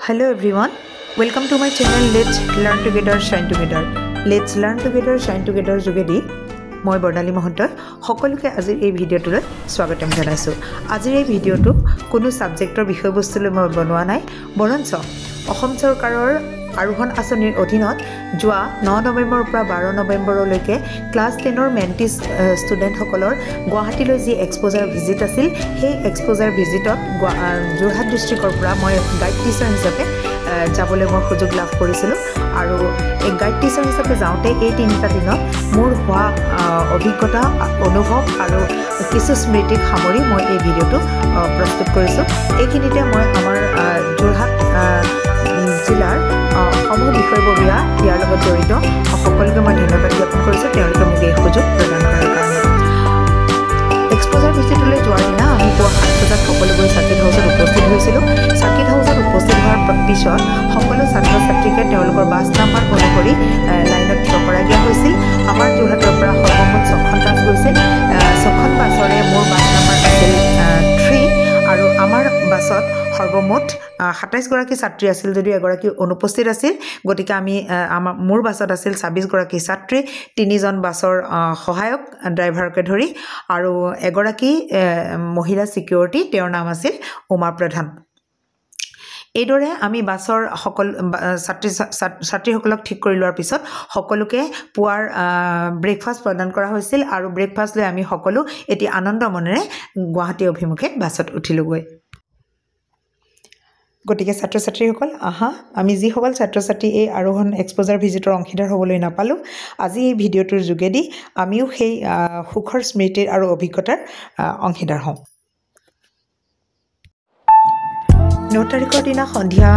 Hello everyone, welcome to my channel Let's Learn Together Shine Together. Let's Learn Together Shine Together যোগেদি মই বৰ্ণালী মহন্তই সকলোকে আজিৰ এই ভিডিঅ'টোলৈ স্বাগতম জনাইছো। আজিৰ এই ভিডিঅ'টো কোনো সাবজেক্টৰ বিষয়বস্তুলৈ মই বনোৱা নাই, বৰঞ্চ অসম চৰকাৰৰ আৰোহণ আঁচনিৰ অধীনত যোৱা 9 নৱেম্বৰৰ পৰা 12 নৱেম্বৰলৈকে ক্লাছ 10ৰ মেণ্টিছ ষ্টুডেণ্টসকলৰ গুৱাহাটীলৈ যি এক্সপ'জাৰ ভিজিট আছিল, সেই এক্সপ'জাৰ ভিজিটত যোৰহাট ডিষ্ট্ৰিক্টৰ পৰা মই গাইড টিচাৰ হিচাপে যাবলৈ মই সুযোগ লাভ কৰিছিলোঁ। আৰু এই গাইড টিচাৰ হিচাপে যাওঁতে এই 3টা দিনত মোৰ হোৱা অভিজ্ঞতা, অনুভৱ আৰু কিছু স্মৃতিক সামৰি মই এই ভিডিঅ'টো প্ৰস্তুত কৰিছোঁ। এইখিনিতে মই আমাৰ যোৰহাট জিলাৰ সমূহ বিষয়ববীয়া ইয়াৰ লগত জড়িত সকলোকে মই ধন্যবাদ জ্ঞাপন কৰিছোঁ, তেওঁলোকে মোক এই সুযোগ প্ৰদান কৰাৰ কাৰণে। এক্সপ'জাৰ ভিজিটলৈ যোৱাৰ দিনা আমি পুৱা 7 বজাত সকলোবোৰ চাৰ্কিট হাউচত উপস্থিত হৈছিলোঁ। চাৰ্কিট হাউচত উপস্থিত হোৱাৰ পিছত সকলো ছাত্ৰ ছাত্ৰীকে তেওঁলোকৰ বাছ নাম্বাৰ অনুসৰি লাইনত থিয় কৰাই দিয়া হৈছিল। আমাৰ যোৰহাটৰ পৰা সৰ্বমুঠ 6খন বাছ গৈছিল। 6খন বাছৰে মোৰ বাছ নাম্বাৰ আছিল 3 আৰু আমাৰ বাছত সৰ্বমুঠ 27 গৰাকী ছাত্ৰী আছিল যদিও এগৰাকী অনুপস্থিত আছিল। গতিকে মোৰ বাছত আছিল 26 গৰাকী ছাত্ৰী, 3জন বাছৰ সহায়ক ড্ৰাইভাৰকে ধৰি আৰু এগৰাকী মহিলা ছিকিউৰিটি, তেওঁৰ নাম আছিল উমা প্ৰধান। এইদৰে আমি বাছৰ সকলো ছাত্ৰীসকলক ঠিক কৰি লোৱাৰ পিছত সকলোকে পুৱাৰ ব্ৰেকফাষ্ট প্ৰদান কৰা হৈছিল আৰু ব্ৰেকফাষ্ট লৈ আমি সকলো এটি আনন্দ মনেৰে গুৱাহাটী অভিমুখে বাছত উঠিলোগৈ। গতিকে ছাত্ৰ ছাত্ৰীসকল, আমি যিসকল ছাত্ৰ ছাত্ৰী এই আৰোহণ এক্সপ'জাৰ ভিজিটৰ অংশীদাৰ হ'বলৈ নাপালোঁ, আজি এই ভিডিঅ'টোৰ যোগেদি আমিও সেই সুখৰ স্মৃতিৰ আৰু অভিজ্ঞতাৰ অংশীদাৰ হওঁ। 9 তাৰিখৰ দিনা সন্ধিয়া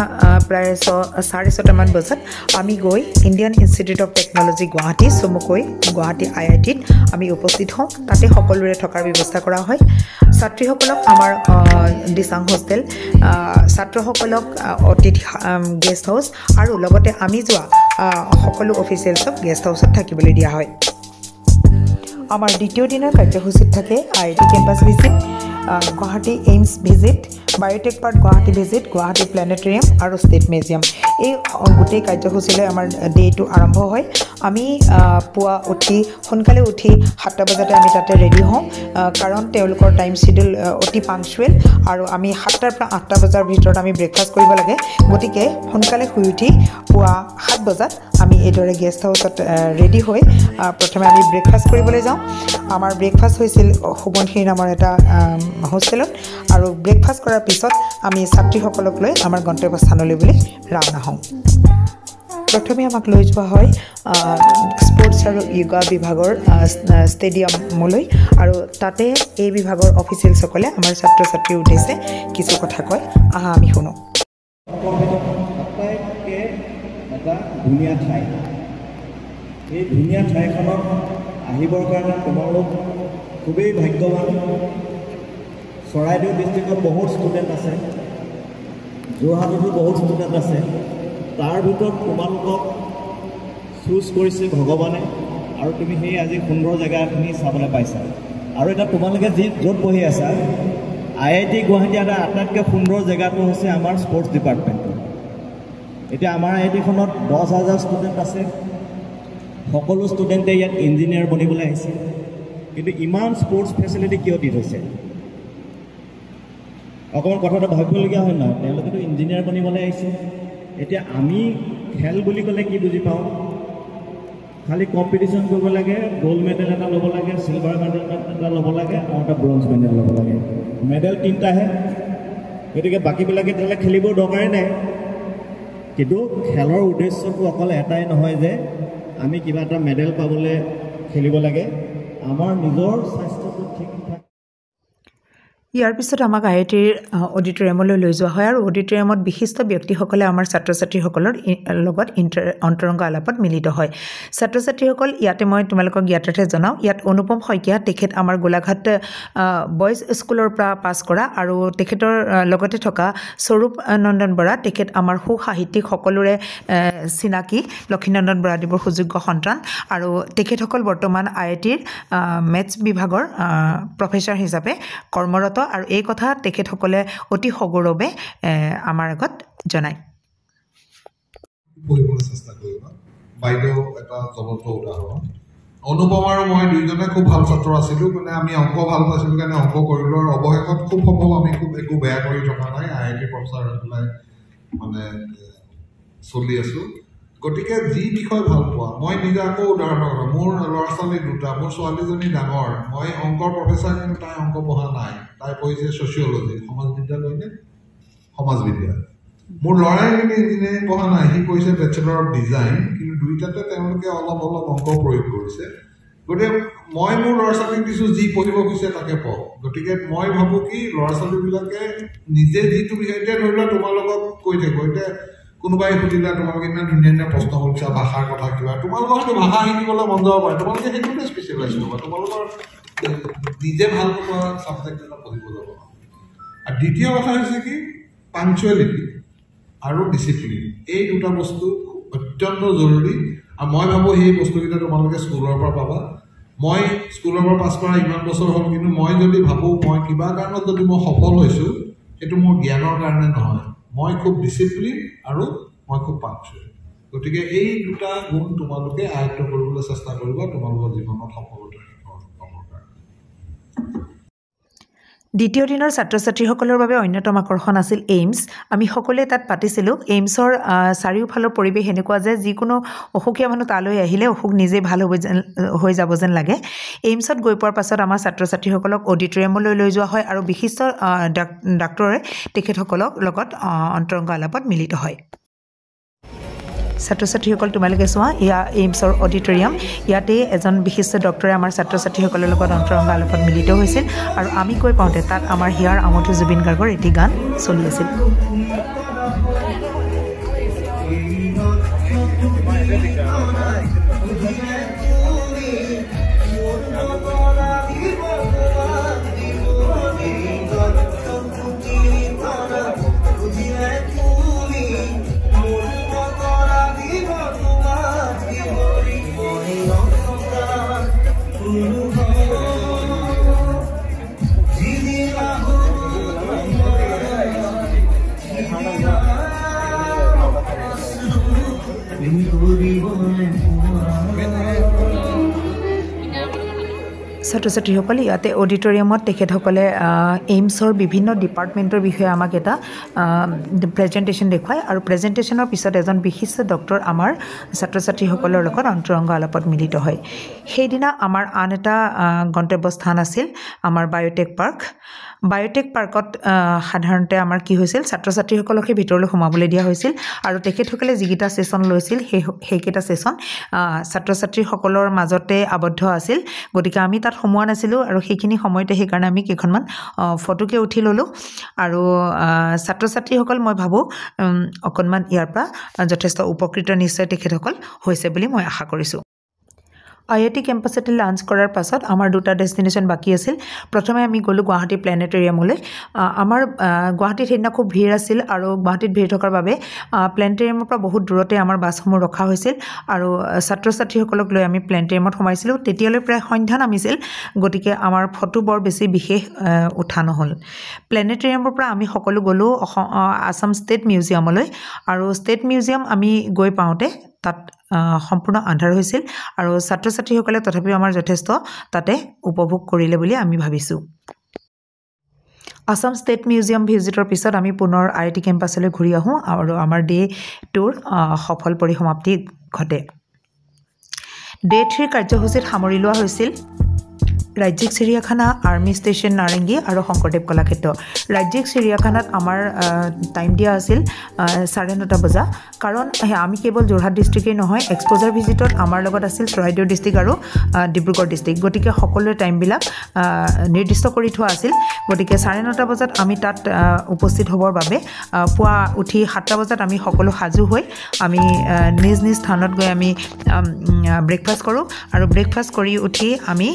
প্ৰায় 6:30 বজাত আমি গৈ Indian institute of technology Guwahati, চমুকৈ গুৱাহাটী IITত আমি উপস্থিত হওঁ। তাতে সকলোৰে থকাৰ ব্যৱস্থা কৰা হয়। ছাত্ৰীসকলক আমাৰ দিচাং হোষ্টেল, ছাত্ৰসকলক অতিথি গেষ্ট হাউচ আৰু লগতে আমি যোৱা সকলো অফিচিয়েলছক গেষ্ট হাউচত থাকিবলৈ দিয়া হয়। আমাৰ দ্বিতীয় দিনৰ কাৰ্যসূচীত থাকে IIT campus visit, Guwahati AIIMS visit, biotech park Guwahati visit, Guwahati planetarium আৰু ষ্টেট মিউজিয়াম। এই গোটেই কাৰ্যসূচীলৈ আমাৰ ডে'টো আৰম্ভ হয়। আমি পুৱা সোনকালে উঠি 7টা বজাতে আমি তাতে ৰেডি হওঁ, কাৰণ তেওঁলোকৰ টাইম শ্বিডিউল অতি পাংচুৱেল আৰু আমি 7টাৰ পৰা 8টা বজাৰ ভিতৰত আমি ব্ৰেকফাষ্ট কৰিব লাগে। গতিকে সোনকালে শুই উঠি পুৱা 7 বজাত আমি এইদৰে গেষ্ট হাউচত ৰেডি হৈ প্ৰথমে আমি ব্ৰেকফাষ্ট কৰিবলৈ যাওঁ। আমাৰ ব্ৰেকফাষ্ট হৈছিল সুবনশিৰি নামৰ এটা হোষ্টেলত আৰু ব্ৰেকফাষ্ট কৰাৰ পিছত আমি ছাত্ৰীসকলক লৈ আমাৰ গন্তব্যস্থানলৈ বুলি ৰাওনা হওঁ। প্ৰথমে আমাক লৈ যোৱা হয় স্পৰ্টছ আৰু য়োগা বিভাগৰ ষ্টেডিয়ামলৈ আৰু তাতে এই বিভাগৰ অফিচিয়েলসকলে আমাৰ ছাত্ৰ ছাত্ৰীৰ উদ্দেশ্যে কিছু কথা কয়। আমি শুনো। এটা ধুনীয়া ঠাই, এই ধুনীয়া ঠাইখনত আহিবৰ কাৰণে তোমালোক খুবেই ভাগ্যৱান। চৰাইদেউ ডিষ্ট্ৰিক্টত বহুত ষ্টুডেণ্ট আছে, যোৰহাটতো বহুত ষ্টুডেণ্ট আছে, তাৰ ভিতৰত তোমালোকক চুজ কৰিছে ভগৱানে আৰু তুমি সেই আজি সুন্দৰ জেগাখিনি চাবলৈ পাইছা। আৰু এতিয়া তোমালোকে য'ত পঢ়ি আছা IIT গুৱাহাটী এটা আটাইতকৈ সুন্দৰ জেগাটো হৈছে আমাৰ স্পৰ্টছ ডিপাৰ্টমেণ্টটো। এতিয়া আমাৰ IITখনত 10,000 ষ্টুডেণ্ট আছে, সকলো ষ্টুডেণ্টে ইয়াত ইঞ্জিনিয়াৰ বনিবলৈ আহিছে, কিন্তু ইমান স্পৰ্টছ ফেচিলিটি কিয় দি থৈছে? অকণমান কথাটো ভাবিবলগীয়া হয় নহয়। তেওঁলোকেতো ইঞ্জিনিয়াৰ বনিবলৈ আহিছে। এতিয়া আমি খেল বুলি ক'লে কি বুজি পাওঁ? খালি কম্পিটিশ্যন কৰিব লাগে, গ'ল্ড মেডেল এটা ল'ব লাগে, চিলভাৰ মেডেল এটা ল'ব লাগে আৰু এটা ব্ৰঞ্জ মেডেল ল'ব লাগে। মেডেল 3টাহে, গতিকে বাকীবিলাকে তেতিয়াহ'লে খেলিবৰ দৰকাৰেই নাই। কিন্তু খেলৰ উদ্দেশ্যটো অকল এটাই নহয় যে আমি কিবা এটা মেডেল পাবলৈ খেলিব লাগে, আমাৰ নিজৰ স্বাস্থ্যটো ঠিক ঠাক। ইয়াৰ পিছত আমাক IITৰ অডিটৰিয়ামলৈ লৈ যোৱা হয় আৰু অডিটৰিয়ামত বিশিষ্ট ব্যক্তিসকলে আমাৰ ছাত্ৰ ছাত্ৰীসকলৰ লগত অন্তৰংগ আলাপত মিলিত হয়। ছাত্ৰ ছাত্ৰীসকল ইয়াতে মই তোমালোকক জ্ঞাতাৰ্থে জনাওঁ, ইয়াত অনুপম শইকীয়া, তেখেত আমাৰ গোলাঘাট বইজ স্কুলৰ পৰা পাছ কৰা আৰু তেখেতৰ লগতে থকা স্বৰূপ নন্দন বৰা, তেখেত আমাৰ সুসাহিত্যিক, সকলোৰে চিনাকি লক্ষীনন্দন বৰাদেৱৰ সুযোগ্য সন্তান আৰু তেখেতসকল বৰ্তমান IITৰ মেথছ বিভাগৰ প্ৰফেচাৰ হিচাপে কৰ্মৰত আৰু এই কথা তেখেতসকলে অতি সগৌৰৱে আমাৰ আগত জনায়। পঢ়িবলৈ চেষ্টা কৰিবা বাইদেউ এটা জ্বলন্ত উদাহৰণ অনুপম আৰু মই দুইজনে খুব ভাল ছাত্ৰ আছিলোঁ মানে আমি অংক ভাল পাইছিলোঁ কাৰণে অংক কৰিলোঁ আৰু অৱশেষত খুব সম্ভৱ আমি খুব একো বেয়া কৰি থকা নাই IIT প্ৰফেচাৰ হৈ পেলাই মানে চলি আছোঁ গতিকে যি বিষয় ভাল পোৱা মই নিজে আকৌ উদাহৰণ মোৰ ল'ৰা ছোৱালী দুটা মোৰ ছোৱালীজনী ডাঙৰ মই অংকৰ প্ৰফেচাৰ কিন্তু তাই অংক পঢ়া নাই তাই পঢ়িছে ছচিয়লজি সমাজ বিজ্ঞান নে সমাজ বিজ্ঞান মোৰ ল'ৰাই কিন্তু ইঞ্জিনিয়াৰিং পঢ়া নাই সি কৈছে বেচেলৰ অফ ডিজাইন কিন্তু দুইটাতে তেওঁলোকে অলপ অংক প্ৰয়োগ কৰিছে গতিকে মই মোৰ ল'ৰা ছোৱালীক দিছোঁ যি পঢ়িব খুজিছে তাকে পঢ় গতিকে মই ভাবোঁ কি ল'ৰা ছোৱালীবিলাকে নিজে যিটো বিষয় এতিয়া ধৰি লোৱা তোমালোকক কৈ থাকোঁ এতিয়া কোনোবাই সুধিলে তোমালোকে ইমান ধুনীয়া প্ৰশ্ন কৰিছা ভাষাৰ কথা কিবা তোমালোকৰ হয়তো ভাষা শিকিবলৈ মন যাব পাৰে তোমালোকে সেইটোতে স্পেচিয়েলাইজ কৰিবা তোমালোকৰ নিজে ভাল পোৱা ছাবজেক্ট এটা পঢ়িব যাব আৰু দ্বিতীয় কথা হৈছে কি পাংচুৱেলিটি আৰু ডিচিপ্লিন এই দুটা বস্তু অত্যন্ত জৰুৰী আৰু মই ভাবোঁ সেই বস্তুকেইটা তোমালোকে স্কুলৰ পৰা পাবা মই স্কুলৰ পৰা পাছ কৰা ইমান বছৰ হ'ল কিন্তু মই যদি ভাবোঁ মই কিবা কাৰণত যদি মই সফল হৈছোঁ সেইটো মোৰ জ্ঞানৰ কাৰণে নহয় মই খুব ডিচিপ্লিন আৰু মই খুব পাংচুৱেল গতিকে এই দুটা গুণ তোমালোকে আয়ত্ব কৰিবলৈ চেষ্টা কৰিবা তোমালোকৰ জীৱনত সফলতা পাবৰ কাৰণে দ্বিতীয় দিনৰ ছাত্ৰ ছাত্ৰীসকলৰ বাবে অন্যতম আকৰ্ষণ আছিল এইমছ আমি সকলোৱে তাত পাতিছিলোঁ এইমছৰ চাৰিওফালৰ পৰিৱেশ এনেকুৱা যে যিকোনো অসুখীয়া মানুহ তালৈ আহিলে অসুখ নিজেই ভাল হৈ যাব যেন লাগে এইমছত গৈ পোৱাৰ পাছত আমাৰ ছাত্ৰ ছাত্ৰীসকলক অডিটৰিয়ামলৈ লৈ যোৱা হয় আৰু বিশিষ্ট ডাক্তৰে তেখেতসকলক লগত অন্তৰংগ আলাপত মিলিত হয় ছাত্ৰ ছাত্ৰীসকল তোমালোকে চোৱা এয়া এইমছৰ অডিটৰিয়াম ইয়াতে এজন বিশিষ্ট ডক্টৰে আমাৰ ছাত্ৰ ছাত্ৰীসকলৰ লগত অন্তৰংগ আলাপত মিলিত হৈছিল আৰু আমি কৈ পাওঁতে তাত আমাৰ হিয়াৰ আমঠু জুবিন গাৰ্গৰ এটি গান চলি আছিল ছাত্ৰ ছাত্ৰীসকলে ইয়াতে অডিটৰিয়ামত তেখেতসকলে এইমছৰ বিভিন্ন ডিপাৰ্টমেণ্টৰ বিষয়ে আমাক এটা প্ৰেজেণ্টেশ্যন দেখুৱায় আৰু প্ৰেজেণ্টেশ্যনৰ পিছত এজন বিশিষ্ট ডক্টৰ আমাৰ ছাত্ৰ ছাত্ৰীসকলৰ লগত অন্তৰংগ আলাপত মিলিত হয় সেইদিনা আমাৰ আন এটা গন্তব্যস্থান আছিল আমাৰ বায়'টেক পাৰ্কত সাধাৰণতে আমাৰ কি হৈছিল ছাত্ৰ ছাত্ৰীসকলকে ভিতৰলৈ সোমাবলৈ দিয়া হৈছিল আৰু তেখেতসকলে যিকেইটা ছেশ্যন লৈছিল সেইকেইটা ছেশ্যন ছাত্ৰ ছাত্ৰীসকলৰ মাজতে আবদ্ধ আছিল গতিকে আমি তাত সোমোৱা নাছিলোঁ আৰু সেইখিনি সময়তে সেইকাৰণে আমি কেইখনমান ফটোকে উঠি ল'লোঁ আৰু ছাত্ৰ ছাত্ৰীসকল মই ভাবোঁ অকণমান ইয়াৰ পৰা যথেষ্ট উপকৃত নিশ্চয় তেখেতসকল হৈছে বুলি মই আশা কৰিছোঁ IIT কেম্পাছতে লাঞ্চ কৰাৰ পাছত আমাৰ দুটা ডেষ্টিনেশ্যন বাকী আছিল প্ৰথমে আমি গ'লোঁ গুৱাহাটী প্লেনেটৰিয়ামলৈ আমাৰ গুৱাহাটীত সেইদিনা খুব ভিৰ আছিল আৰু গুৱাহাটীত ভিৰ থকাৰ বাবে প্লেনেটৰিয়ামৰ পৰা বহুত দূৰতে আমাৰ বাছসমূহ ৰখা হৈছিল আৰু ছাত্ৰ ছাত্ৰীসকলক লৈ আমি প্লেনেটৰিয়ামত সোমাইছিলোঁ তেতিয়ালৈ প্ৰায় সন্ধ্যা নামিছিল গতিকে আমাৰ ফটো বৰ বেছি বিশেষ উঠা নহ'ল প্লেনেটৰিয়ামৰ পৰা আমি সকলো গ'লোঁ আসাম ষ্টেট মিউজিয়ামলৈ আৰু ষ্টেট মিউজিয়াম আমি গৈ পাওঁতে তাত সম্পূৰ্ণ আন্ধাৰ হৈছিল আৰু ছাত্ৰ ছাত্ৰীসকলে তথাপিও আমাৰ যথেষ্ট তাতে উপভোগ কৰিলে বুলি আমি ভাবিছোঁ আসাম ষ্টেট মিউজিয়াম ভিজিটৰ পিছত আমি পুনৰ IIT কেম্পাছলৈ ঘূৰি আহোঁ আৰু আমাৰ ডে 2ৰ সফল পৰিসমাপ্তি ঘটে ডে 3 কাৰ্যসূচীত সামৰি লোৱা হৈছিল ৰাজ্যিক চিৰিয়াখানা আৰ্মি ষ্টেচন নাৰেংগী আৰু শংকৰদেৱ কলাক্ষেত্ৰ ৰাজ্যিক চিৰিয়াখানাত আমাৰ টাইম দিয়া আছিল 9:30 বজা কাৰণ আমি কেৱল যোৰহাট ডিষ্ট্ৰিক্টেই নহয় এক্সপ'জাৰ ভিজিটত আমাৰ লগত আছিল চৰাইদেউ ডিষ্ট্ৰিক্ট আৰু ডিব্ৰুগড় ডিষ্ট্ৰিক্ট গতিকে সকলোৰে টাইমবিলাক নিৰ্দিষ্ট কৰি থোৱা আছিল গতিকে 9:30 বজাত আমি তাত উপস্থিত হ'বৰ বাবে পুৱা উঠি 7টা বজাত আমি সকলো সাজু হৈ আমি নিজ নিজ স্থানত গৈ আমি ব্ৰেকফাষ্ট কৰোঁ আৰু ব্ৰেকফাষ্ট কৰি উঠি আমি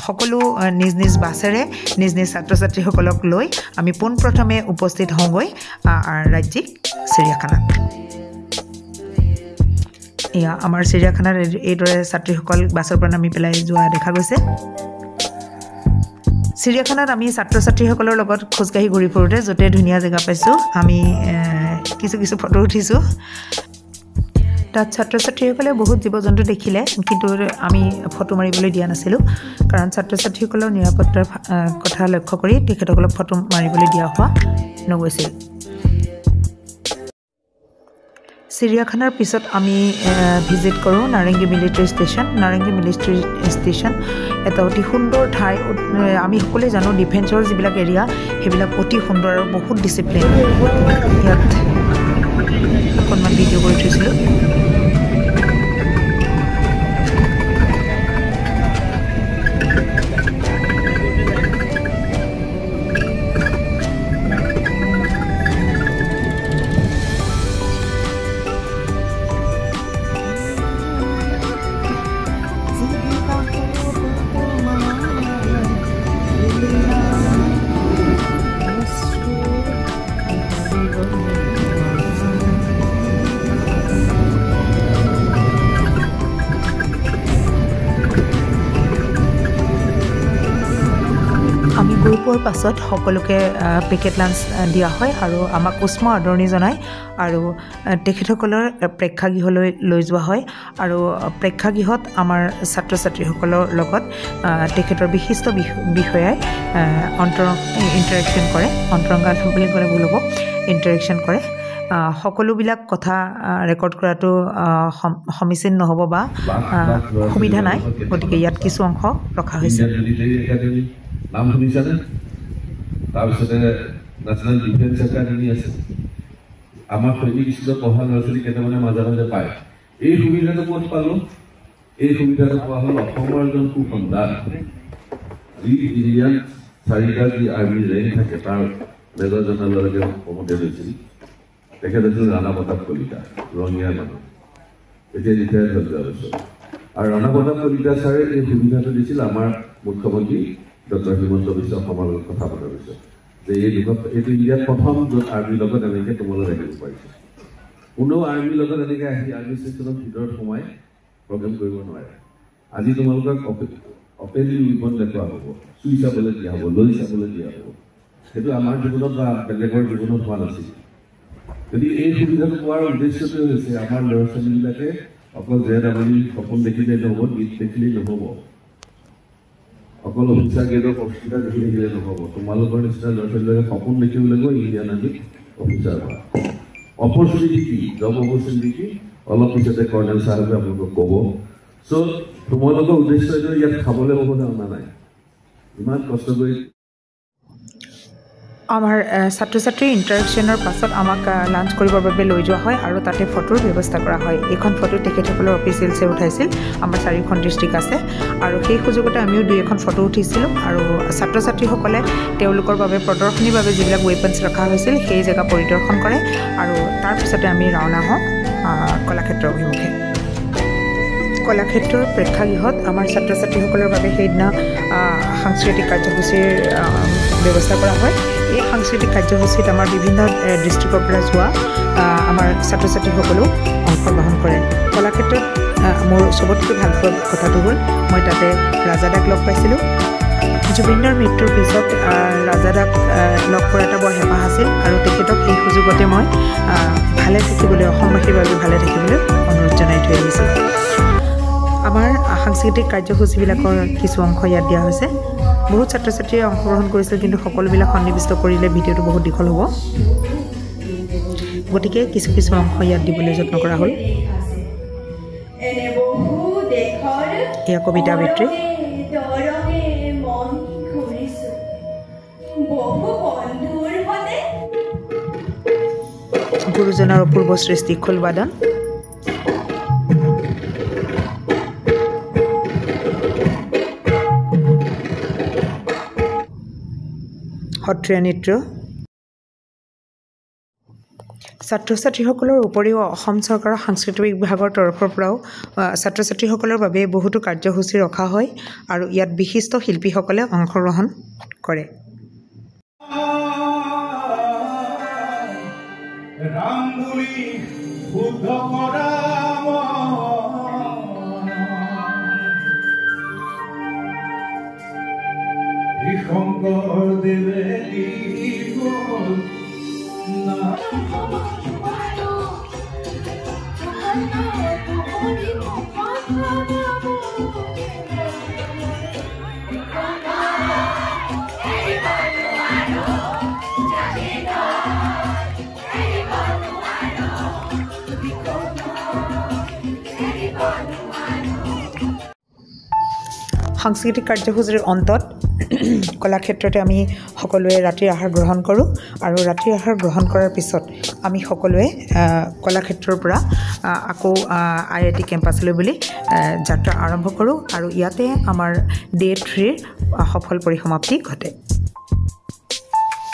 সকলো নিজ নিজ বাছেৰে নিজ নিজ ছাত্ৰ ছাত্ৰীসকলক লৈ আমি পোনপ্ৰথমে উপস্থিত হওঁগৈ ৰাজ্যিক চিৰিয়াখানাত এয়া আমাৰ চিৰিয়াখানাত এইদৰে ছাত্ৰীসকল বাছৰ পৰা নামি পেলাই যোৱা দেখা গৈছে চিৰিয়াখানাত আমি ছাত্ৰ ছাত্ৰীসকলৰ লগত খোজকাঢ়ি ঘূৰি ফুৰোঁতে য'তে ধুনীয়া জেগা পাইছোঁ আমি কিছু ফটো উঠিছোঁ তাত ছাত্ৰ ছাত্ৰীসকলে বহুত জীৱ জন্তু দেখিলে কিন্তু আমি ফটো মাৰিবলৈ দিয়া নাছিলোঁ কাৰণ ছাত্ৰ ছাত্ৰীসকলৰ নিৰাপত্তাৰ কথা লক্ষ্য কৰি তেখেতসকলক ফটো মাৰিবলৈ দিয়া হোৱা নগৈছিল চিৰিয়াখানাৰ পিছত আমি ভিজিট কৰোঁ নাৰেংগী মিলিটাৰী ষ্টেচন নাৰেংগী মিলিটাৰী ষ্টেচন এটা অতি সুন্দৰ ঠাই আমি সকলোৱে জানো ডিফেন্সৰ যিবিলাক এৰিয়া সেইবিলাক অতি সুন্দৰ আৰু বহুত ডিচিপ্লিন ইয়াত অকণমান ভিডিঅ' কৰি থৈছিলোঁ আমি গৈ পোৱাৰ পাছত সকলোকে পেকেট লাঞ্চ দিয়া হয় আৰু আমাক উষ্ম আদৰণি জনায় আৰু তেখেতসকলৰ প্ৰেক্ষাগৃহলৈ লৈ যোৱা হয় আৰু প্ৰেক্ষাগৃহত আমাৰ ছাত্ৰ ছাত্ৰীসকলৰ লগত তেখেতৰ বিশিষ্ট বিষয়াই ইণ্টাৰেকশ্যন কৰে অন্তৰংগাল বুলি ক'লে ভুল হ'ব ইণ্টাৰেকশ্যন কৰে সকলোবিলাক কথা ৰেকৰ্ড কৰাটো সমীচীন নহ'ব বা সুবিধা নাই গতিকে ইয়াত কিছু অংশ ৰখা হৈছে নাম শুনিছানে তাৰপিছতে নেশ্যনেল ডিফেন্স একাডেমি আছে আমাৰ সৈনিক স্কুলত পঢ়া ল'ৰা ছোৱালী কেইটামানে মাজে মাজে পায় এই সুবিধাটো ক'ত পালোঁ এই সুবিধাটো পোৱা হ'ল অসমৰ এজন সুসন্তান যি ইণ্ডিয়ান চাৰিটা যি আৰ্মি ৰেংক থাকে তাৰ মেজৰ জেনেৰেললৈকে প্ৰমোটেড হৈছিল তেখেত আছিল ৰাণা প্ৰতাপ কলিতা ৰঙিয়াৰ মানুহ এতিয়া ৰিটায়াৰ্ড হৈ যোৱা বছৰ আৰু ৰাণা প্ৰতাপ কলিতা ছাৰে এই সুবিধাটো দিছিল আমাৰ মুখ্যমন্ত্ৰী ডক্টৰ হিমন্ত বিশ্ব শৰ্মাৰ লগত কথা পতাৰ পিছত যে এইটো ইণ্ডিয়াত প্ৰথম য'ত আৰ্মিৰ লগত এনেকৈ তোমালোক আহিব পাৰিছে কোনো আৰ্মিৰ লগত এনেকৈ আহি আৰ্মি ষ্টেচনৰ ভিতৰত সোমাই প্ৰগ্ৰেম কৰিব নোৱাৰে আজি তোমালোকক অপেনলি উইপন দেখুওৱা হ'ব চুই চাবলৈ দিয়া হ'ব লৈ চাবলৈ দিয়া হ'ব সেইটো আমাৰ জীৱনত বা বেলেগৰ জীৱনত হোৱা নাছিল যদি এই সুবিধাটো পোৱাৰ উদ্দেশ্যটোৱে হৈছে আমাৰ ল'ৰা ছোৱালীবিলাকে অকল জেডাবলি সপোন দেখিলেই নহ'ব গীত দেখিলেই নহ'ব অকল অফিচাৰ গেটৰ অফিচাৰ দেখি থাকিলে নহ'ব তোমালোকৰ নিচিনা ল'ৰা ছোৱালীবিলাকে সপোন দেখিব লাগিব ইণ্ডিয়ান আৰ্মিত অফিচাৰ হোৱা অপৰচুনিটি কি জব অপৰচুনিটি কি অলপ পিছতে কৰ্ণেল চাহাবে আপোনালোকক ক'ব চ' তোমালোকৰ উদ্দেশ্য এইটো ইয়াত খাবলৈ হ'বলৈ অনা নাই ইমান কষ্ট কৰি আমাৰ ছাত্ৰ ছাত্ৰীৰ ইণ্টাৰেকশ্যনৰ পাছত আমাক লাঞ্চ কৰিবৰ বাবে লৈ যোৱা হয় আৰু তাতে ফটোৰ ব্যৱস্থা কৰা হয় এইখন ফটো তেখেতসকলৰ অফিচিয়েলছে উঠাইছিল আমাৰ 4খন ডিষ্ট্ৰিক্ট আছে আৰু সেই সুযোগতে আমিও 2এখন ফটো উঠিছিলোঁ আৰু ছাত্ৰ ছাত্ৰীসকলে তেওঁলোকৰ বাবে প্ৰদৰ্শনীৰ বাবে যিবিলাক ৱেপনছ ৰখা হৈছিল সেই জেগা পৰিদৰ্শন কৰে আৰু তাৰপিছতে আমি ৰাওনা হওঁ কলাক্ষেত্ৰৰ অভিমুখে কলাক্ষেত্ৰৰ প্ৰেক্ষাগৃহত আমাৰ ছাত্ৰ ছাত্ৰীসকলৰ বাবে সেইদিনা সাংস্কৃতিক কাৰ্যসূচীৰ ব্যৱস্থা কৰা হয় এই সাংস্কৃতিক কাৰ্যসূচীত আমাৰ বিভিন্ন ডিষ্ট্ৰিক্টৰ পৰা যোৱা আমাৰ ছাত্ৰ ছাত্ৰীসকলেও অংশগ্ৰহণ কৰে কলাক্ষেত্ৰত মোৰ চবতকৈ ভাল পোৱা কথাটো হ'ল মই তাতে ৰাজাদাক লগ পাইছিলোঁ জুবিনৰ মৃত্যুৰ পিছত ৰাজাদাক লগ কৰা এটা বৰ হেঁপাহ আছিল আৰু তেখেতক এই সুযোগতে মই ভালে থাকিবলৈ অসমবাসীৰ বাবে ভালে থাকিবলৈ অনুৰোধ জনাই থৈ আহিছোঁ আমাৰ সাংস্কৃতিক কাৰ্যসূচীবিলাকৰ কিছু অংশ ইয়াত দিয়া হৈছে বহুত ছাত্ৰ ছাত্ৰীয়ে অংশগ্ৰহণ কৰিছিল কিন্তু সকলোবিলাক সন্নিৱিষ্ট কৰিলে ভিডিঅ'টো বহুত দীঘল হ'ব গতিকে কিছু কিছু অংশ ইয়াত দিবলৈ যত্ন কৰা হ'ল এয়া কবিতা আবৃত্তি গুৰুজনাৰ অপূৰ্ব সৃষ্টি খোলবাদন সত্ৰীয়া নৃত্য ছাত্ৰ ছাত্ৰীসকলৰ উপৰিও অসম চৰকাৰৰ সাংস্কৃতিক বিভাগৰ তৰফৰ পৰাও ছাত্ৰ ছাত্ৰীসকলৰ বাবে বহুতো কাৰ্যসূচী ৰখা হয় আৰু ইয়াত বিশিষ্ট শিল্পীসকলে অংশগ্ৰহণ কৰে শংকৰ দেৱে না সাংস্কৃতিক কাৰ্যসূচীৰ অন্তত কলাক্ষেত্ৰতে আমি সকলোৱে ৰাতিৰ আহাৰ গ্ৰহণ কৰোঁ আৰু ৰাতিৰ আহাৰ গ্ৰহণ কৰাৰ পিছত আমি সকলোৱে কলাক্ষেত্ৰৰ পৰা আকৌ IIT কেম্পাছলৈ বুলি যাত্ৰা আৰম্ভ কৰোঁ আৰু ইয়াতে আমাৰ ডে 3ৰ সফল পৰিসমাপ্তি ঘটে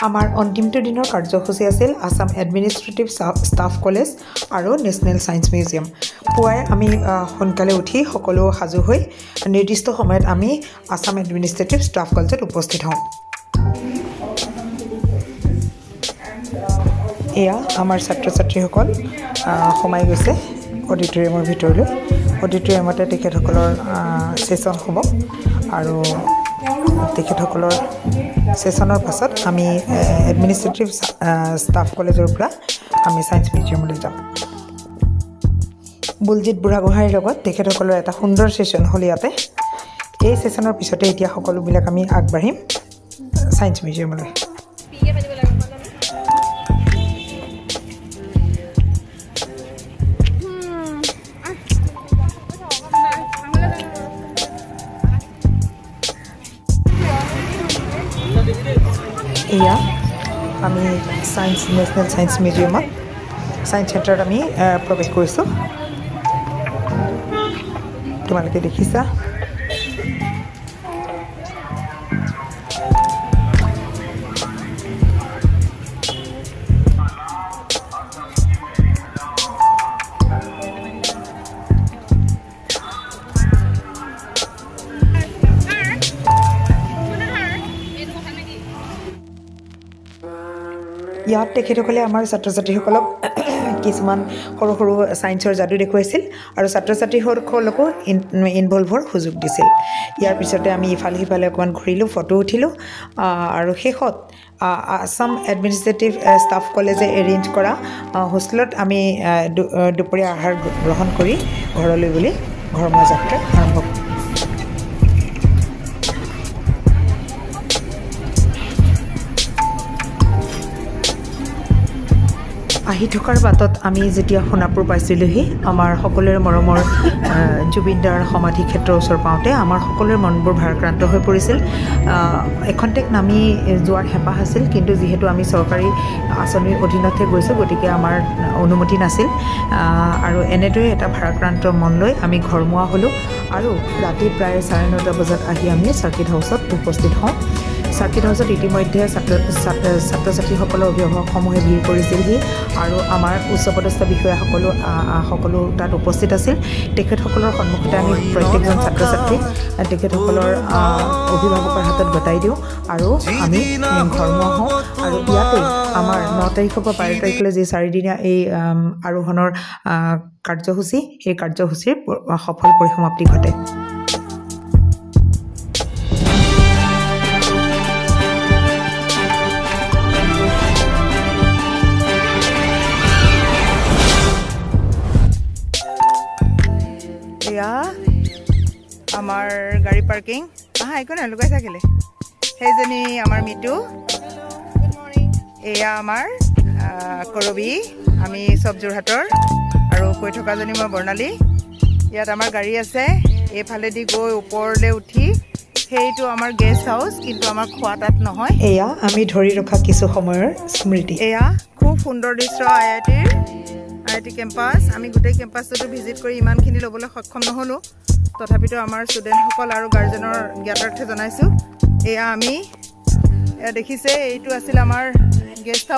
আমাৰ অন্তিমটো দিনৰ কাৰ্যসূচী আছিল আসাম এডমিনিষ্ট্ৰেটিভ ষ্টাফ কলেজ আৰু নেশ্যনেল ছায়েন্স মিউজিয়াম পুৱাই আমি সোনকালে উঠি সকলো সাজু হৈ নিৰ্দিষ্ট সময়ত আমি আসাম এডমিনিষ্ট্ৰেটিভ ষ্টাফ কলেজত উপস্থিত হওঁ এয়া আমাৰ ছাত্ৰ ছাত্ৰীসকল সোমাই গৈছে অডিটৰিয়ামৰ ভিতৰলৈ অডিটৰিয়ামতে তেখেতসকলৰ ছেছন হ'ব আৰু তেখেতসকলৰ ছেছনৰ পাছত আমি এডমিনিষ্ট্ৰেটিভ ষ্টাফ কলেজৰ পৰা আমি ছায়েন্স মিউজিয়ামলৈ যাম বুলজিৎ বুঢ়াগোহাঁইৰ লগত তেখেতসকলৰ এটা সুন্দৰ ছেছন হ'ল ইয়াতে এই ছেছনৰ পিছতে এতিয়া সকলোবিলাক আমি আগবাঢ়িম ছায়েন্স মিউজিয়ামলৈ এয়া আমি নেশ্যনেল ছায়েন্স মিউজিয়ামত ছায়েন্স চেণ্টাৰত আমি প্ৰৱেশ কৰিছোঁ তোমালোকে দেখিছা ইয়াত তেখেতসকলে আমাৰ ছাত্ৰ ছাত্ৰীসকলক কিছুমান সৰু সৰু ছায়েন্সৰ যাদু দেখুৱাইছিল আৰু ছাত্ৰ ছাত্ৰীসকলকো ইনভলভ হোৱাৰ সুযোগ দিছিল ইয়াৰ পিছতে আমি ইফালে সিফালে অকণমান ঘূৰিলোঁ ফটো উঠিলোঁ আৰু শেষত আসাম এডমিনিষ্ট্ৰেটিভ ষ্টাফ কলেজে এৰেঞ্জ কৰা হোষ্টেলত আমি দুপৰীয়া আহাৰ গ্ৰহণ কৰি ঘৰলৈ বুলি ঘৰমুৱা যাত্ৰা আৰম্ভ কৰোঁ আহি থকাৰ বাটত আমি যেতিয়া সোণাপুৰ পাইছিলোঁহি আমাৰ সকলোৰে মৰমৰ জুবিনদাৰ সমাধি ক্ষেত্ৰৰ ওচৰ পাওঁতে আমাৰ সকলোৰে মনবোৰ ভাৰাক্ৰান্ত হৈ পৰিছিল এখন্তেক নামি যোৱাৰ হেঁপাহ আছিল কিন্তু যিহেতু আমি চৰকাৰী আঁচনিৰ অধীনতহে গৈছোঁ গতিকে আমাৰ অনুমতি নাছিল আৰু এনেদৰে এটা ভাৰাক্ৰান্ত মন লৈ আমি ঘৰমুৱা হ'লোঁ আৰু ৰাতি প্ৰায় 9:30 বজাত আহি আমি চাৰ্কিট হাউচত উপস্থিত হওঁ চাৰ্কিট হাউচত ইতিমধ্যে ছাত্ৰ ছাত্ৰীসকলৰ অভিভাৱকসমূহে ভিৰ কৰিছিলহি আৰু আমাৰ উচ্চপদস্থ বিষয়াসকলো তাত উপস্থিত আছিল তেখেতসকলৰ সন্মুখতে আমি প্ৰত্যেকজন ছাত্ৰ ছাত্ৰীক তেখেতসকলৰ অভিভাৱকৰ হাতত গতাই দিওঁ আৰু আমি ঘৰমুৱা হওঁ আৰু ইয়াতে আমাৰ 9 তাৰিখৰ পৰা 12 তাৰিখলৈ যি 4দিনীয়া এই আৰোহণৰ কাৰ্যসূচী এই কাৰ্যসূচীৰ সফল পৰিসমাপ্তি ঘটে আমাৰ গাড়ী পাৰ্কিং একো নাই লুকাই থাকিলে সেইজনী আমাৰ মিটু এয়া আমাৰ কৰবী আমি চব যোৰহাটৰ আৰু কৈ থকাজনী মই বৰ্ণালী ইয়াত আমাৰ গাড়ী আছে এইফালেদি গৈ ওপৰলৈ উঠি সেইটো আমাৰ গেষ্ট হাউচ কিন্তু আমাৰ খোৱা তাত নহয় এয়া আমি ধৰি ৰখা কিছু সময়ৰ স্মৃতি এয়া খুব সুন্দৰ দৃশ্য IIT কেম্পাছ আমি গোটেই কেম্পাছটো ভিজিট কৰি ইমানখিনি ল'বলৈ সক্ষম নহ'লোঁ তথাপিতো আমাৰ ষ্টুডেণ্টসকল আৰু গাৰ্জেনৰ জ্ঞাতাৰ্থে জনাইছোঁ এয়া আমি দেখিছে এইটো আছিল আমাৰ গেষ্ট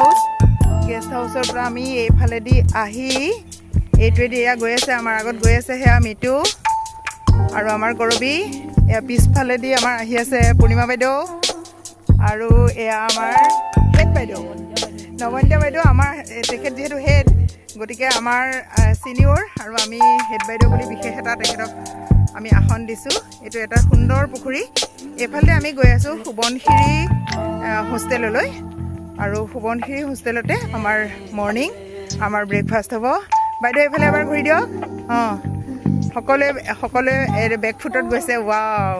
হাউচৰ পৰা আমি এইফালেদি আহি এইটোৱেদি এয়া গৈ আছে আমাৰ আগত গৈ আছে সেয়া মিটু আৰু আমাৰ কৰবী এয়া পিছফালেদি আমাৰ আহি আছে পূৰ্ণিমা বাইদেউ আৰু এয়া আমাৰ হেড বাইদেউ নৱন্যা বাইদেউ আমাৰ তেখেত যিহেতু হেড গতিকে আমাৰ ছিনিয়ৰ আৰু আমি হেড বাইদেউ বুলি বিশেষ এটা তেখেতক আমি আসন দিছোঁ এইটো এটা সুন্দৰ পুখুৰী এইফালে আমি গৈ আছোঁ সুবনশিৰি হোষ্টেললৈ আৰু সুবনশিৰি হোষ্টেলতে আমাৰ মৰ্ণিং আমাৰ ব্ৰেকফাষ্ট হ'ব বাইদেউ এইফালে এবাৰ ঘূৰি দিয়ক সকলোৱে বেকফুটত গৈছে ৱাও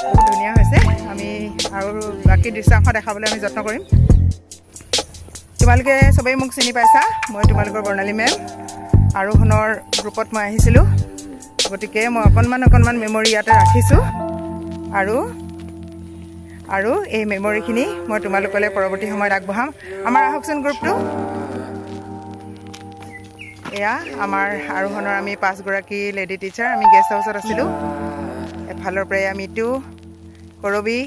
বহুত ধুনীয়া হৈছে আমি আৰু বাকী দৃশ্যাংশ দেখাবলৈ আমি যত্ন কৰিম তোমালোকে সবেই মোক চিনি পাইছা মই তোমালোকৰ বৰ্ণালী মেম আৰোহণৰ গ্ৰুপত মই আহিছিলোঁ গতিকে মই অকণমান মেমৰি ইয়াতে ৰাখিছোঁ আৰু এই মেমৰিখিনি মই তোমালোকলৈ পৰৱৰ্তী সময়ত আগবঢ়াম আমাৰ আহকচোন গ্ৰুপটো এয়া আমাৰ আৰোহণৰ আমি 5 গৰাকী লেডি টিচাৰ আমি গেষ্ট হাউচত আছিলোঁ এফালৰ পৰাই আমি টু কৰবী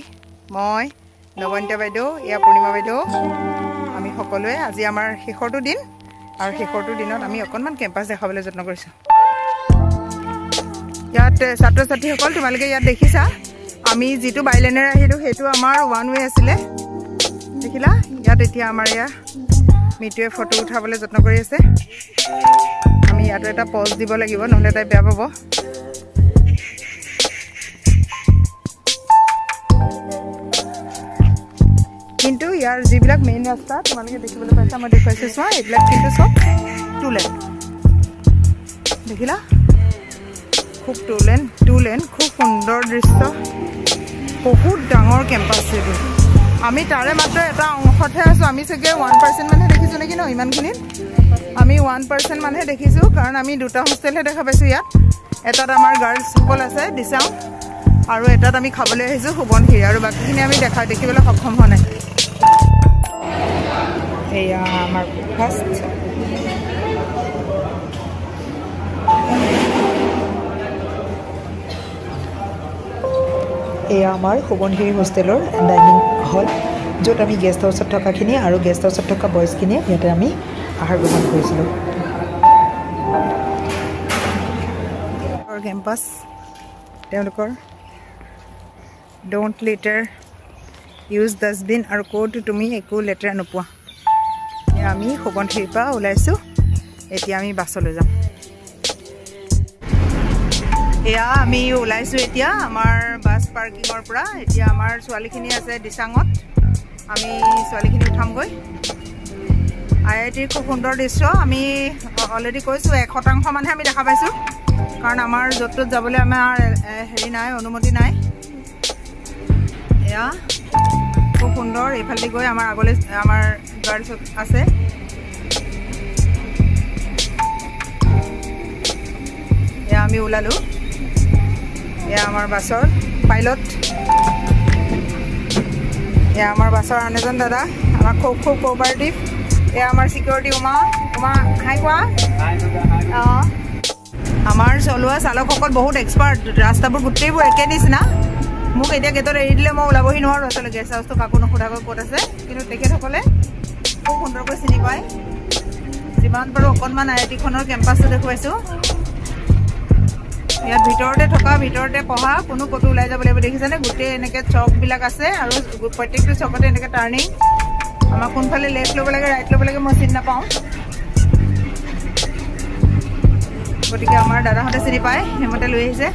মই নৱন্তা বাইদেউ এয়া পূৰ্ণিমা বাইদেউ আমি সকলোৱে আজি আমাৰ শেষৰটো দিন আৰু শেষৰটো দিনত আমি অকণমান কেম্পাছ দেখাবলৈ যত্ন কৰিছোঁ ইয়াত ছাত্ৰ ছাত্ৰীসকল তোমালোকে ইয়াত দেখিছা আমি যিটো বাইলেনেৰে আহিলোঁ সেইটো আমাৰ 1 ৱে আছিলে দেখিলা ইয়াত এতিয়া আমাৰ এয়া মিটুৱে ফটো উঠাবলৈ যত্ন কৰি আছে আমি ইয়াতো এটা পজ দিব লাগিব নহ'লে তাই বেয়া পাব কিন্তু ইয়াৰ যিবিলাক মেইন ৰাস্তা তোমালোকে দেখিবলৈ পাইছা মই দেখুৱাইছোঁ চোৱা এইবিলাক কিন্তু চব 2 লেন দেখিলা খুব 2 লেন খুব সুন্দৰ দৃশ্য বহুত ডাঙৰ কেম্পাছ এইটো আমি তাৰে মাত্ৰ এটা অংশতহে আছোঁ আমি চাগে 1% মানহে দেখিছোঁ নেকি ন ইমানখিনিত আমি 1% মানহে দেখিছোঁ কাৰণ আমি 2টা হোষ্টেলহে দেখা পাইছোঁ ইয়াত এটাত আমাৰ গাৰ্লছসকল আছে দিচাং আৰু এটাত আমি খাবলৈ আহিছোঁ সুবনশিৰি আৰু বাকীখিনি আমি দেখিবলৈ সক্ষম হোৱা নাই এয়া আমাৰ ফাৰ্ষ্ট এয়া আমাৰ সুবনশিৰি হোষ্টেলৰ ডাইনিং হল য'ত আমি গেষ্ট হাউচত থকাখিনি আৰু গেষ্ট হাউচত থকা বয়জখিনিয়ে ইয়াতে আমি আহাৰ গ্ৰহণ কৰিছিলোঁ কেম্পাছ তেওঁলোকৰ ডোণ্ট লিটাৰ ইউজ ডাষ্টবিন আৰু ক'তো তুমি একো লেতেৰা নোপোৱা আমি সুবনশিৰিৰ পৰা ওলাইছোঁ এতিয়া আমি বাছলৈ যাম এয়া আমি ওলাইছোঁ এতিয়া আমাৰ বাছ পাৰ্কিঙৰ পৰা এতিয়া আমাৰ ছোৱালীখিনি আছে দিচাঙত আমি ছোৱালীখিনি উঠামগৈ IITৰ খুব সুন্দৰ দৃশ্য আমি অলৰেডি কৈছোঁ 1% মানহে আমি দেখা পাইছোঁ কাৰণ আমাৰ য'ত ত'ত যাবলৈ আমাৰ হেৰি নাই অনুমতি নাই এয়া খুব সুন্দৰ এইফালে গৈ আমাৰ আগলৈ আমাৰ গাৰ্লছ আছে এয়া আমি ওলালোঁ এয়া আমাৰ বাছৰ পাইলট এয়া আমাৰ বাছৰ আন এজন দাদা আমাৰ খুব কোঅপাৰেটিভ এয়া আমাৰ চিকিউৰিটি উমা হাই কোৱা অঁ আমাৰ চলোৱা চালকসকল বহুত এক্সপাৰ্ট ৰাস্তাবোৰ গোটেইবোৰ একে নিচিনা মোক এতিয়া গেটত এৰি দিলে মই ওলাবহি নোৱাৰোঁ আচলতে গেষ্ট হাউচটো কাকো নোসোধাকৈ ক'ত আছে কিন্তু তেখেতসকলে খুব সুন্দৰকৈ চিনি পায় যিমান পাৰোঁ অকণমান IITখনৰ কেম্পাছটো দেখুৱাইছোঁ ইয়াত ভিতৰতে পঢ়া কোনো ক'তো ওলাই যাব লাগিব দেখিছেনে গোটেই এনেকৈ চকবিলাক আছে আৰু প্ৰত্যেকটো চকতে এনেকৈ টাৰ্ণিং আমাক কোনফালে লেফ্ট ল'ব লাগে ৰাইট ল'ব লাগে মই চিনি নাপাওঁ গতিকে আমাৰ দাদাহঁতে চিনি পায় সেইমতে লৈ আহিছে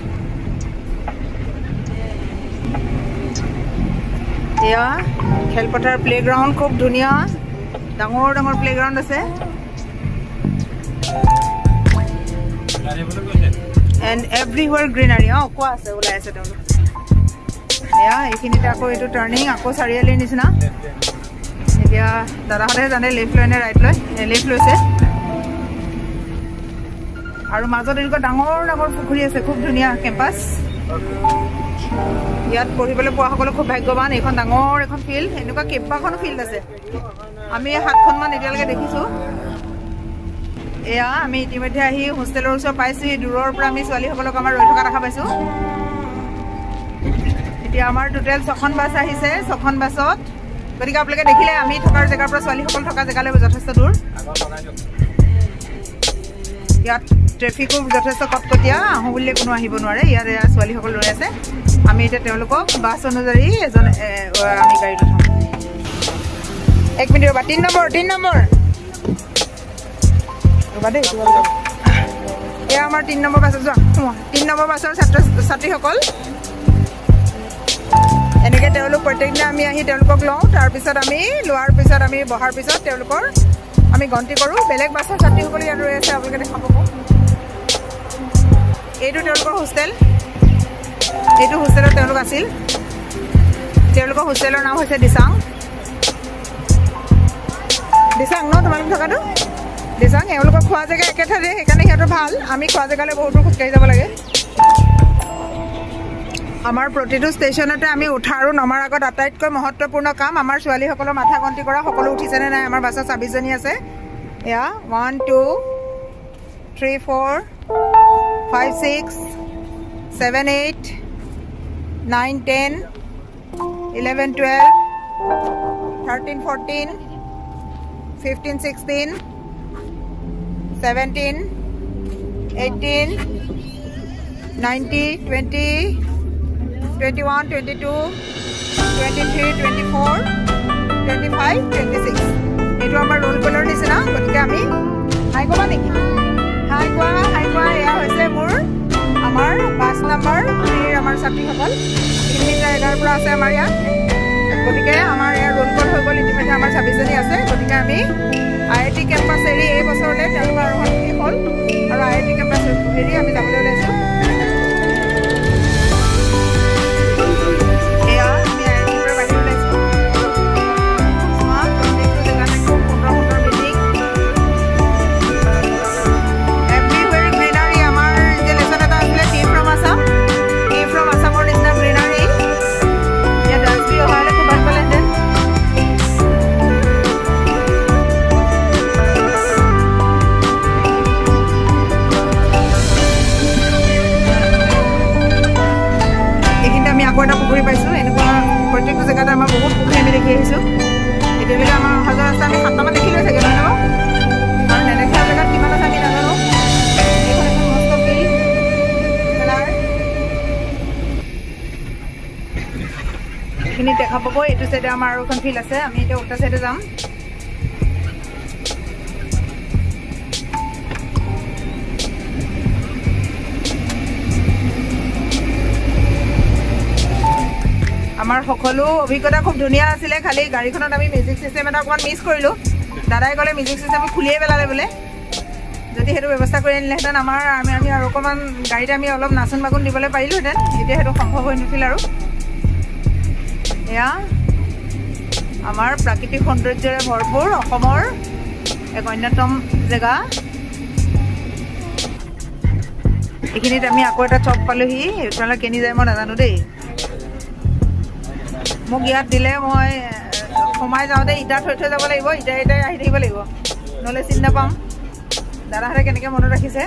এয়া খেলপথাৰ প্লেগ্ৰাউণ্ড খুব ধুনীয়া ডাঙৰ প্লেগ্ৰাউণ্ড আছে এণ্ড এভৰিৱেৰ গ্ৰীনাৰী কোৱা আছে ওলাই আছে তেওঁলোক এয়া এইখিনিতে আকৌ এইটো টাৰ্ণিং আকৌ চাৰিআলিৰ নিচিনা এতিয়া দাদাহঁতেহে জানে লেফ্ট লয় নে ৰাইট লয় লেফ্ট লৈছে আৰু মাজত এনেকুৱা ডাঙৰ পুখুৰী আছে খুব ধুনীয়া কেম্পাছ ইয়াত পঢ়িবলৈ পোৱাসকলে খুব ভাগ্যৱান এইখন ডাঙৰ এখন ফিল্ড এনেকুৱা কেইবাখনো ফিল্ড আছে আমি 7খনমান এতিয়ালৈকে দেখিছোঁ এয়া আমি ইতিমধ্যে আহি হোষ্টেলৰ ওচৰ পাইছোঁ দূৰৰ পৰা আমি ছোৱালীসকলক আমাৰ ৰৈ থকা দেখা পাইছোঁ এতিয়া আমাৰ টোটেল 6খন বাছ আহিছে 6খন বাছত গতিকে আপোনালোকে দেখিলে আমি থকাৰ জেগাৰ পৰা ছোৱালীসকল থকা জেগালৈ যথেষ্ট দূৰ ইয়াত ট্ৰেফিকো যথেষ্ট কটকটীয়া আহোঁ বুলিলে কোনো আহিব নোৱাৰে ইয়াত ছোৱালীসকল ৰৈ আছে আমি এতিয়া তেওঁলোকক বাছ অনুযায়ী আমি গাড়ীত উঠাম 1 মিনিট ৰ'বা 3 নম্বৰ ৰ'বা দেই এয়া আমাৰ 3 নম্বৰ বাছত যোৱা 3 নম্বৰ বাছৰ ছাত্ৰ ছাত্ৰীসকল এনেকৈ তেওঁলোক প্ৰত্যেকদিনা আমি আহি তেওঁলোকক লওঁ তাৰপিছত আমি লোৱাৰ পিছত আমি বহাৰ পিছত তেওঁলোকৰ আমি গন্তি কৰোঁ বেলেগ বাছৰ ছাত্ৰীসকল ইয়াত ৰৈ আছে আপোনালোকে দেখা পাব এইটো তেওঁলোকৰ হোষ্টেল এইটো হোষ্টেলত তেওঁলোক আছিল তেওঁলোকৰ হোষ্টেলৰ নাম হৈছে দিচাং ন তোমালোক থকাটো দিচাং এওঁলোকৰ খোৱা জেগা একে ঠাইতে সেইকাৰণে সিহঁতৰ ভাল আমি খোৱা জেগালৈ বহুত দূৰ খোজকাঢ়ি যাব লাগে আমাৰ প্ৰতিটো ষ্টেচনতে আমি উঠা আৰু নমাৰ আগত আটাইতকৈ মহত্বপূৰ্ণ কাম আমাৰ ছোৱালীসকলৰ মাথা গন্তি কৰা সকলো উঠিছেনে নাই আমাৰ বাছত 26 জনী আছে এয়া 1 2 3 4 5 6 7 8 9 10 11 12 13 14 15 16 17 18 19 20 21 22 23 24 25 26 এইটো আমাৰ ৰোল কলৰ নিচিনা গতিকে আমি হাই কোৱা নেকি হাই কোৱা এয়া হৈছে মোৰ আমাৰ 5 নম্বৰ আমাৰ ছাত্ৰীসকল এইখিনি জায়গাৰ পৰা আছে আমাৰ ইয়াত গতিকে আমাৰ ইয়াৰ ৰোল কল হৈ গ'ল ইতিমধ্যে আমাৰ 26 জনী আছে গতিকে আমি IIT কেম্পাছ এৰি এই বছৰলৈ তেওঁলোকৰ আৰোহণ হ'ল আৰু IIT কেম্পাছ এৰি আমি যাবলৈ ওলাইছোঁ এটা পুখুৰী পাইছোঁ এনেকুৱা প্ৰত্যেকটো জেগাতে আমাৰ বহুত পুখুৰী আমি দেখি আহিছোঁ এতিয়ালৈকে আমাৰ অহা যোৱা ৰাস্তা আমি 7টামান দেখিলোৱে চাগে নহয় ন আৰু নেদেখা জেগাত কিমান আছে আমি নাজানো এইখন এখন মস্ত ফিল্ড খেলাৰ এইখিনি দেখা পাব এইটো চাইডে আমাৰ আৰু এখন ফিল্ড আছে আমি এতিয়া উল্টা চাইডে যাম আমাৰ সকলো অভিজ্ঞতা খুব ধুনীয়া আছিলে খালি গাড়ীখনত আমি মিউজিক চিষ্টেম এটা অকণমান মিছ কৰিলোঁ দাদাই ক'লে মিউজিক চিষ্টেম খুলিয়ে পেলালে বোলে যদি সেইটো ব্যৱস্থা কৰি আনিলেহেঁতেন আমাৰ আমি আৰু অকণমান গাড়ীতে আমি অলপ নাচোন বাগুন দিবলৈ পাৰিলোঁহেঁতেন এতিয়া সেইটো সম্ভৱ হৈ নুঠিল আৰু এয়া আমাৰ প্ৰাকৃতিক সৌন্দৰ্যৰে ভৰপূৰ অসমৰ এক অন্যতম জেগা এইখিনিত আমি আকৌ এটা চক পালোঁহি এইফালে কেনি যায় মই নাজানো দেই মোক ইয়াত দিলে মই সোমাই যাওঁতে ইটা থৈ যাব লাগিব ইটাই আহি থাকিব লাগিব নহ'লে চিনি নাপাম দাদাহঁতে কেনেকৈ মনত ৰাখিছে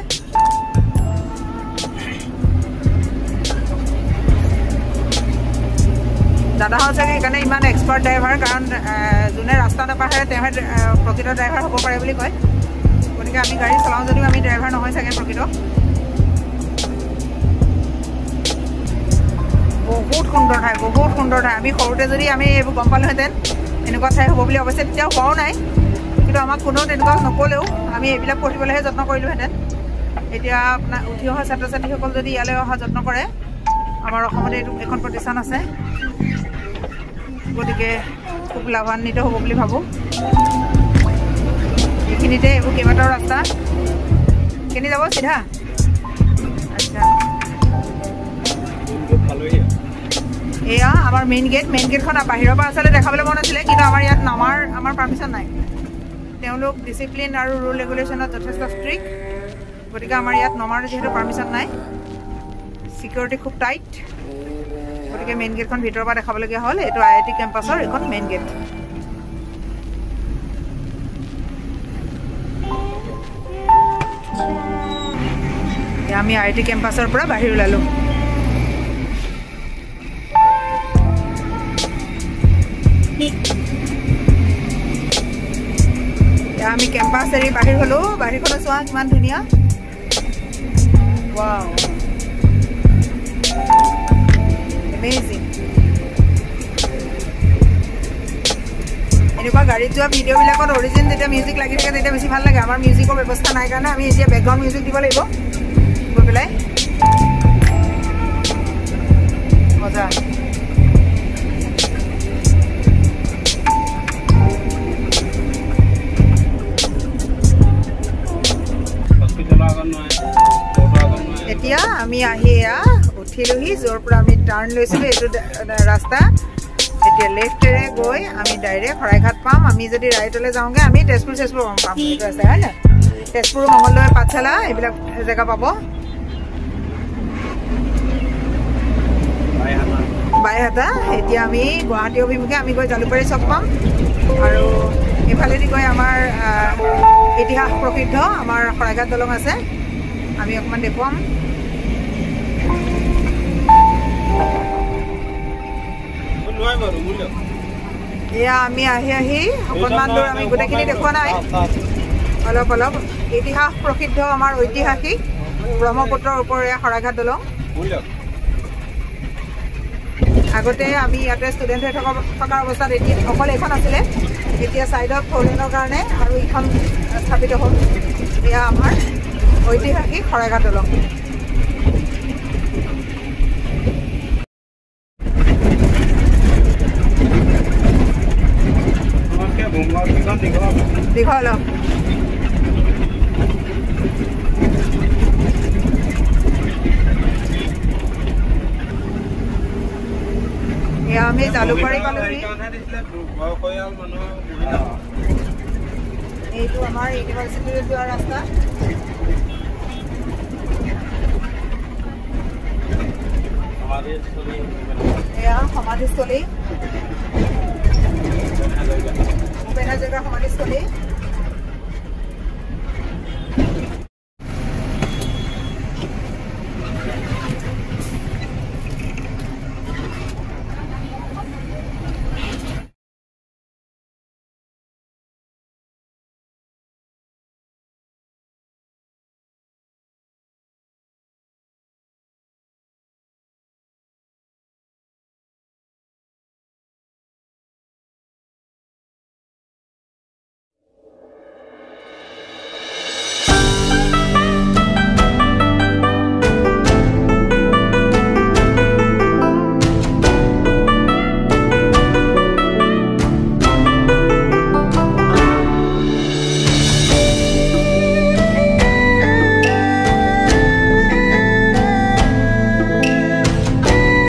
দাদাহঁত চাগে সেইকাৰণে ইমান এক্সপাৰ্ট ড্ৰাইভাৰ কাৰণ যোনে ৰাস্তা নাপাহে তেওঁহে প্ৰকৃত ড্ৰাইভাৰ হ'ব পাৰে বুলি কয় গতিকে আমি গাড়ী চলাওঁ যদিও আমি ড্ৰাইভাৰ নহয় চাগে প্ৰকৃত বহুত সুন্দৰ ঠাই আমি সৰুতে যদি আমি এইবোৰ গম পালোহেঁতেন এনেকুৱা ঠাই হ'ব বুলি অৱশ্যে তেতিয়াও হোৱাও নাই কিন্তু আমাক কোনেও তেনেকুৱা নক'লেও আমি এইবিলাক পঢ়িবলৈহে যত্ন কৰিলোঁহেঁতেন এতিয়া আপোনাৰ উঠি অহা ছাত্ৰ ছাত্ৰীসকল যদি ইয়ালৈ অহা যত্ন কৰে আমাৰ অসমতে এইটো এখন প্ৰতিষ্ঠান আছে গতিকে খুব লাভান্বিত হ'ব বুলি ভাবোঁ এইখিনিতে এইবোৰ কেইবাটাও ৰাস্তা কেনি যাব চিধা আচ্ছা এয়া আমাৰ মেইন গেটখন বাহিৰৰ পৰা আচলতে দেখাবলৈ মন আছিলে কিন্তু আমাৰ ইয়াত আমাৰ পাৰ্মিশ্যন নাই তেওঁলোক ডিচিপ্লিন আৰু ৰুল ৰেগুলেশ্যনত যথেষ্ট ষ্ট্ৰিক্ট গতিকে আমাৰ ইয়াত নমাৰ যিহেতু পাৰ্মিশ্যন নাই ছিকিউৰিটি খুব টাইট গতিকে মেইন গেটখন ভিতৰৰ পৰা দেখাবলগীয়া হ'ল এইটো IIT কেম্পাছৰ এইখন মেইন গেট আমি IIT কেম্পাছৰ পৰা বাহিৰ ওলালোঁ আমি কেম্পাছ এৰি বাহিৰ হ'লোঁ বাহিৰখনো চোৱা কিমান ধুনীয়া ৱাও এমেজিং এনেকুৱা গাড়ীত যোৱা ভিডিঅ'বিলাকত অৰিজিন যেতিয়া মিউজিক লাগি থাকে তেতিয়া বেছি ভাল লাগে আমাৰ মিউজিকৰ ব্যৱস্থা নাই কাৰণে আমি এতিয়া বেকগ্ৰাউণ্ড মিউজিক দিব লাগিব গৈ পেলাই মজা এতিয়া আমি আহি এয়া উঠিলোহি য'ৰ পৰা আমি টাৰ্ণ লৈছিলোঁ এইটো ৰাস্তা এতিয়া লেফ্টেৰে গৈ আমি ডাইৰেক্ট শৰাইঘাট পাম আমি যদি ৰাইটলৈ যাওঁগৈ আমি তেজপুৰ পাম এইটো আছে হয় নাই তেজপুৰ মঙলদৈ পাঠশালা এইবিলাক জেগা পাব বাইহাটা এতিয়া আমি গুৱাহাটী অভিমুখে আমি গৈ জালুকবাৰী চক পাম আৰু এইফালেদি গৈ আমাৰ ইতিহাস প্ৰসিদ্ধ আমাৰ শৰাইঘাট দলং আছে আমি অকণমান দেখুৱাম এয়া আমি আহি অকণমান দূৰ আমি গোটেইখিনি দেখুওৱা নাই অলপ অলপ ইতিহাস প্ৰসিদ্ধ আমাৰ ঐতিহাসিক ব্ৰহ্মপুত্ৰৰ ওপৰেৰে শৰাইঘাট দলং আগতে আমি ইয়াতে ষ্টুডেণ্ট হৈ থকাৰ অৱস্থাত এতিয়া অকল এইখন আছিলে এতিয়া ছাইডত ফ'ৰলেনৰ কাৰণে আৰু এইখন স্থাপিত হ'ল এয়া আমাৰ ঐতিহাসিক শৰাইঘাট দলং দীঘল এয়া আমি জালুকবাৰী পালোহি এইটো আমাৰ ইউনিভাৰ্চিটিলৈ যোৱা ৰাস্তা এয়া সমাধিস্থলী ভূপেন হাজৰিকাৰ সমাধিস্থলী